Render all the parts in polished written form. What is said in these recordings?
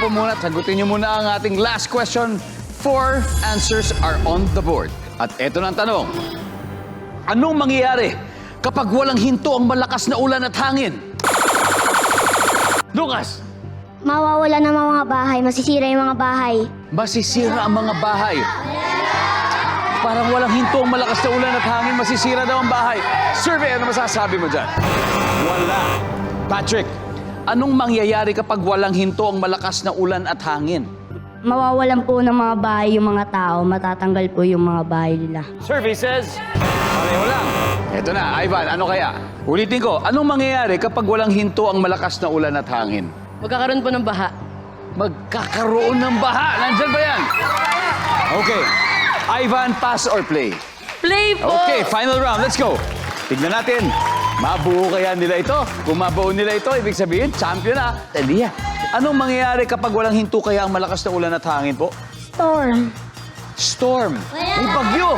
po muna, sagutin niyo muna ang ating last question. 4 answers are on the board. At eto na ang tanong. Anong mangyayari kapag walang hinto ang malakas na ulan at hangin? Lucas! Mawawala ng mga bahay, masisira yung mga bahay. Masisira ang mga bahay. Parang walang hinto ang malakas na ulan at hangin, masisira daw ang bahay. Survey, ano masasabi mo dyan? Wala. Patrick, anong mangyayari kapag walang hinto ang malakas na ulan at hangin? Mawawalan po ng mga bahay yung mga tao, matatanggal po yung mga bahay nila. Survey says, pareho lang. Eto na, Ivan, ano kaya? Ulitin ko, anong mangyayari kapag walang hinto ang malakas na ulan at hangin? Magkakaroon po ng baha. Magkakaroon ng baha. Nandyan ba yan? Okay. Ivan, pass or play? Play po! Okay, final round. Let's go. Tignan natin. Mabuo kaya nila ito? Kung mabuo nila ito, ibig sabihin, champion na. Elia, anong mangyayari kapag walang hinto kaya ang malakas na ulan at hangin po? Storm. Storm. May bagyo.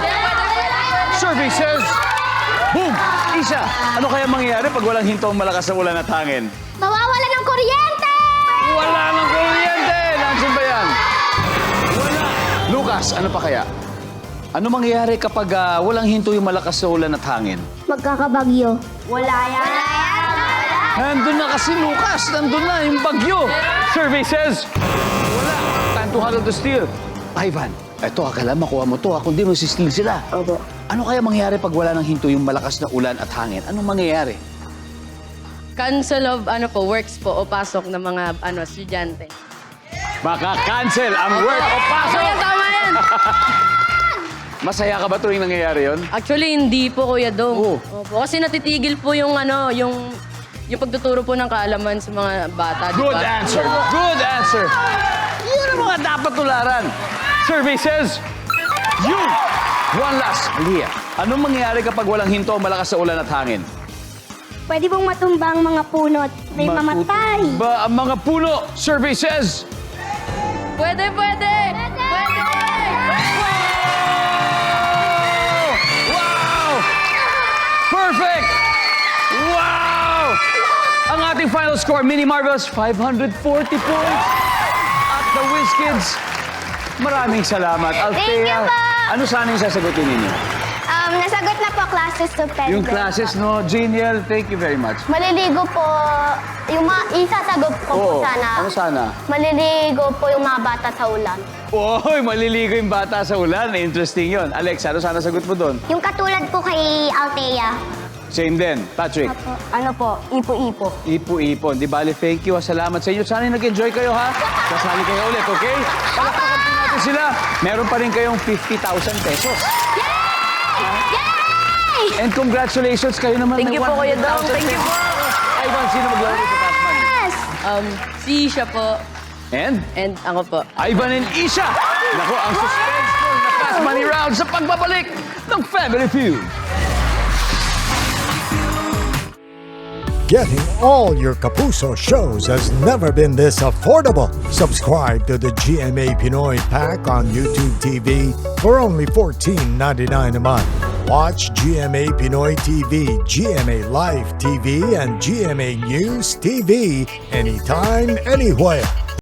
Survey says, boom! Isa, ano kaya mangyayari pag walang hinto ang malakas na ulan at hangin? Mawawala ng kuryente! Wala ng kuryente! Nandiyan ba yan? Wala. Lucas, ano pa kaya? Ano mangyayari kapag walang hinto yung malakas na ulan at hangin? Magkakabagyo. Wala yan. Nandun na kasi, Lucas. Nandun na yung bagyo. Survey says, wala. Time to huddle to steal. Ivan, eto, akala makuha mo to. Kung di mo si-steal sila. Opo. Ano kaya mangyayari pag wala ng hinto yung malakas na ulan at hangin? Anong mangyayari? Cancel of works po o pasok ng mga estudyante. Maka-cancel ang work o pasok. Kuya, tama yan! Masaya ka ba tuwing nangyayari yon? Actually, hindi po, Kuya Dong. Oo. Opo, kasi natitigil po yung pagtuturo po ng kaalaman sa mga bata, di ba? Good answer. Good answer. Yun ang mga dapat tularan. Survey says, yun. One last. Alia, anong mangyayari kapag walang hinto ang malakas na ulan at hangin? Pwede pong matumba ang mga puno at may mamatay. Ba ang mga puno? Survey says, Pwede! Pwede! wow! Perfect! Wow! Ang ating final score, Mini Marvels, 540 points. At the Whiz Kids, maraming salamat. Althea, po. ano sana yung sasagutin ninyo? Nasagot na po classes to pen. Yung classes, no? Genial, thank you very much. Maliligo po, isasagot ko po sana. Ano sana? Maliligo po yung mga bata sa ulan. Oy, maliligo yung bata sa ulan. Interesting yon. Alexa, ano sana sagot mo doon? Yung katulad po kay Althea. Same din. Patrick? Ano po, ipo-ipo. Ipo-ipon. Di bali, thank you. Salamat sa inyo. Sana nag-enjoy kayo, ha? Kasali kayo ulit, okay? Palakpakan po natin sila. Meron pa rin kayong 50,000 pesos. Yay! And congratulations kayo naman. Thank you po, Kuya Dong. 100,000 Thank you po. pesos. Ivan, sino maglalaro sa task money? Yes! Si Isha po, And and ako po. Ivan and Isha. Naku, ang suspenseful na Fast Money Round sa pagbabalik ng Family Feud. Getting all your Kapuso shows has never been this affordable. Subscribe to the GMA Pinoy Pack on YouTube TV for only $14.99 a month. Watch GMA Pinoy TV, GMA Live TV, and GMA News TV anytime, anywhere.